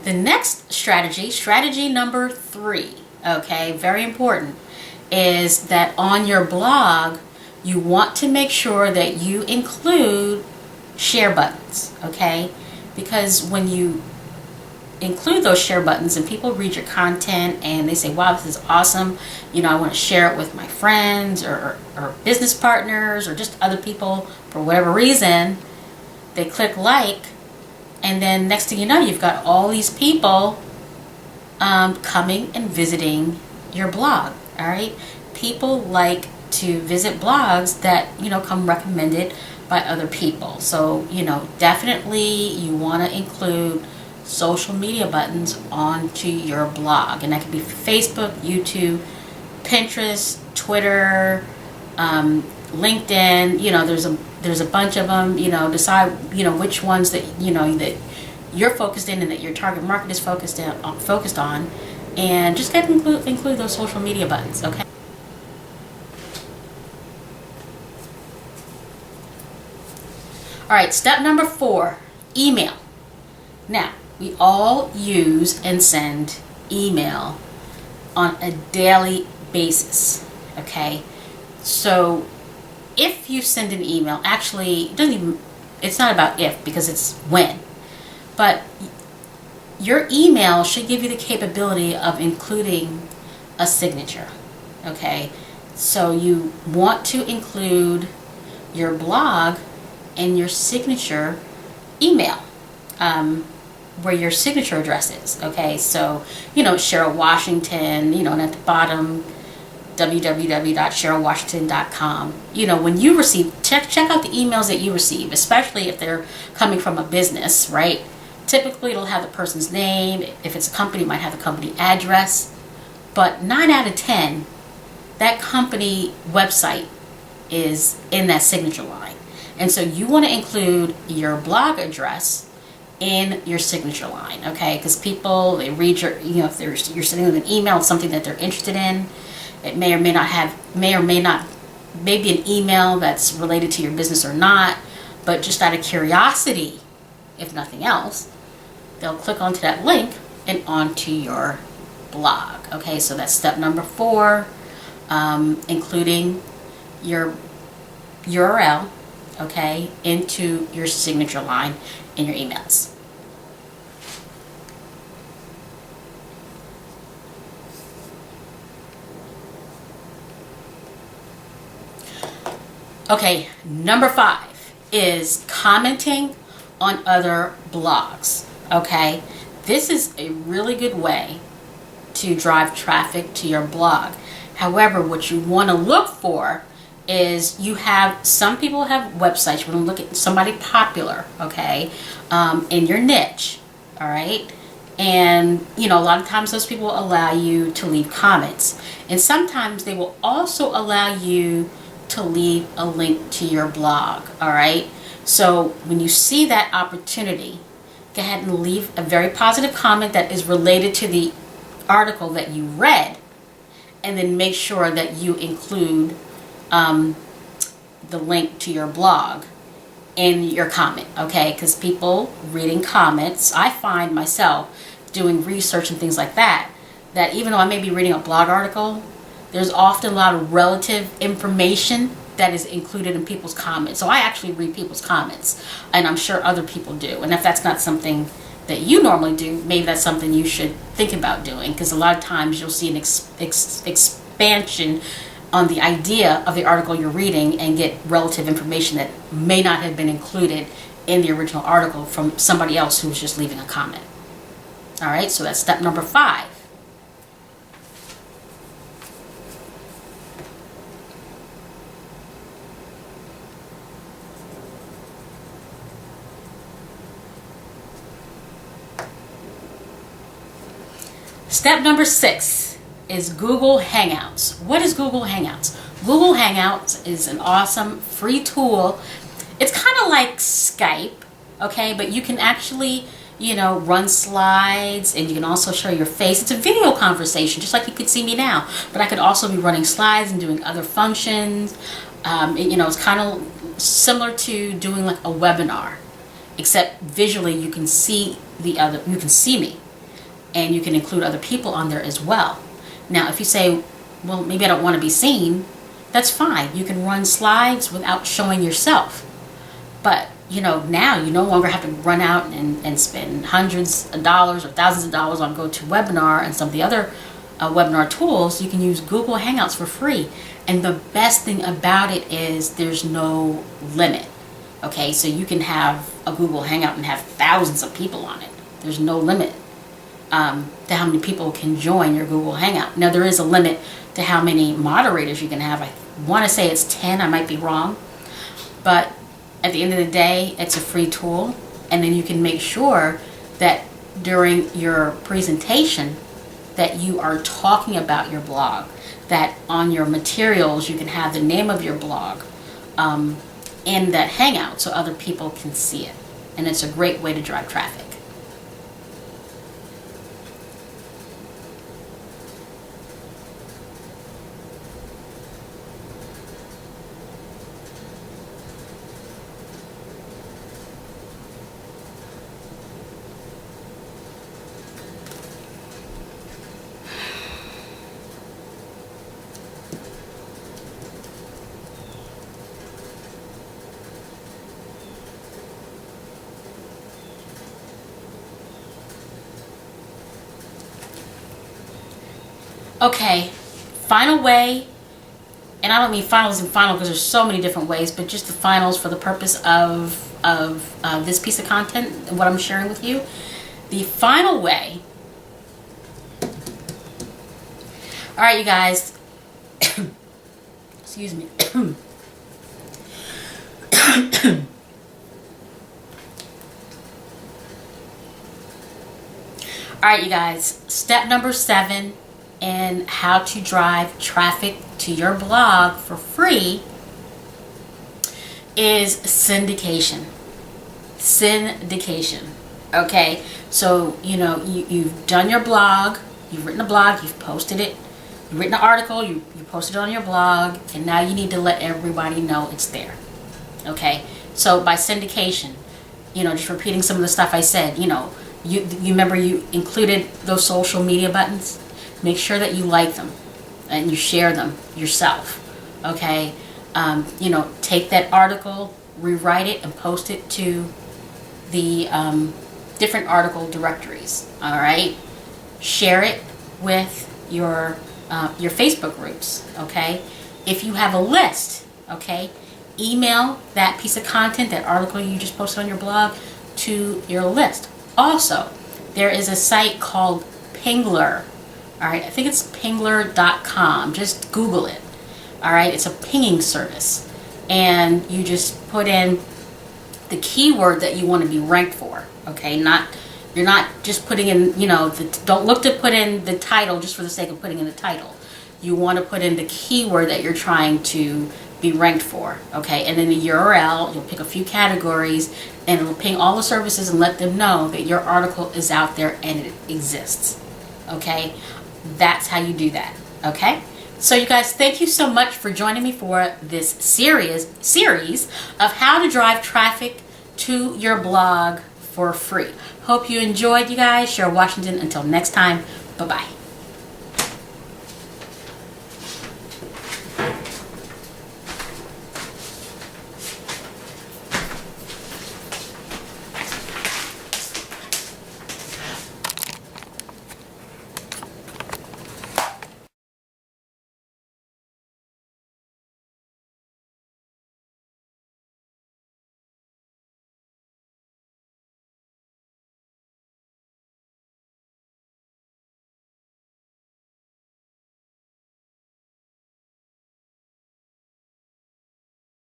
The next strategy number 3, okay, very important, is that on your blog, you want to make sure that you include share buttons, okay? Because when you include those share buttons and people read your content and they say, wow, this is awesome, I want to share it with my friends or business partners or just other people for whatever reason, they click like, and then next thing you know, you've got all these people coming and visiting your blog. All right, people like to visit blogs that come recommended by other people. So definitely you want to include social media buttons onto your blog, and that could be Facebook, YouTube, Pinterest, Twitter, LinkedIn. There's a bunch of them. Decide which ones that that you're focused in and that your target market is focused on, and just include those social media buttons. Okay. All right. Step number 4: email. Now, we all use and send email on a daily basis. Okay. So if you send an email, actually, it's not about if, because it's when. But your email should give you the capability of including a signature. Okay? So you want to include your blog and your signature email, where your signature address is. Okay? So, Cheryl Washington, and at the bottom, www.cherylwashington.com. When you receive, check out the emails that you receive, especially if they're coming from a business, right? Typically it'll have the person's name. If it's a company, it might have the company address. But 9 out of 10, that company website is in that signature line. And so you want to include your blog address in your signature line, okay? Because people, they read your, if you're sending them an email with something that they're interested in, it may or may not, maybe an email that's related to your business or not, but just out of curiosity, if nothing else, they'll click onto that link and onto your blog. Okay, so that's step number 4, including your URL, okay, into your signature line in your emails. Okay, number 5 is commenting on other blogs. Okay, this is a really good way to drive traffic to your blog. However, what you want to look for is some people have websites. You want to look at somebody popular, okay, in your niche, all right? And, a lot of times those people will allow you to leave comments. And sometimes they will also allow you to leave a link to your blog, all right? So when you see that opportunity, go ahead and leave a very positive comment that is related to the article that you read, and then make sure that you include the link to your blog in your comment, okay? Because people reading comments, I find myself doing research and things like that even though I may be reading a blog article, there's often a lot of relative information that is included in people's comments. So I actually read people's comments, and I'm sure other people do. And if that's not something that you normally do, maybe that's something you should think about doing, because a lot of times you'll see an expansion on the idea of the article you're reading and get relative information that may not have been included in the original article from somebody else who was just leaving a comment. All right, so that's step number 5. Step number 6 is Google Hangouts. What is Google Hangouts? Google Hangouts is an awesome free tool. It's kind of like Skype, okay, but you can actually, run slides, and you can also show your face. It's a video conversation, just like you could see me now, but I could also be running slides and doing other functions. It's kind of similar to doing like a webinar, except visually you can see me. and you can include other people on there as well. Now, if you say, well, maybe I don't want to be seen, that's fine. You can run slides without showing yourself. But, now you no longer have to run out and spend hundreds of dollars or thousands of dollars on GoToWebinar and some of the other webinar tools. You can use Google Hangouts for free. And the best thing about it is there's no limit. Okay, so you can have a Google Hangout and have thousands of people on it. There's no limit to how many people can join your Google Hangout. Now, there is a limit to how many moderators you can have. I want to say it's 10. I might be wrong. But at the end of the day, it's a free tool. And then you can make sure that during your presentation that you are talking about your blog, that on your materials you can have the name of your blog in that Hangout so other people can see it. And it's a great way to drive traffic. Okay, final way, and I don't mean finals and final because there's so many different ways, but just the finals for the purpose of this piece of content and what I'm sharing with you. The final way. All right, you guys. Excuse me. All right, you guys. Step number 7 in how to drive traffic to your blog for free is syndication. Syndication. Okay, so you've done your blog, you've written a blog, you've posted it, you've written an article, you posted it on your blog, and now you need to let everybody know it's there. Okay, so by syndication, just repeating some of the stuff I said, you remember you included those social media buttons. Make sure that you like them and you share them yourself. Okay, take that article, rewrite it, and post it to the different article directories. All right, share it with your Facebook groups. Okay, if you have a list, okay, email that piece of content, that article you just posted on your blog, to your list. Also, there is a site called Pingler. All right, I think it's pingler.com. Just Google it. All right, it's a pinging service. And you just put in the keyword that you want to be ranked for. Okay, you're not just putting in, don't look to put in the title just for the sake of putting in the title. You want to put in the keyword that you're trying to be ranked for. Okay, and then the URL, you'll pick a few categories and it'll ping all the services and let them know that your article is out there and it exists. Okay, that's how you do that. Okay, so you guys, thank you so much for joining me for this series of how to drive traffic to your blog for free. Hope you enjoyed, you guys. Cheryl Washington. Until next time, bye-bye.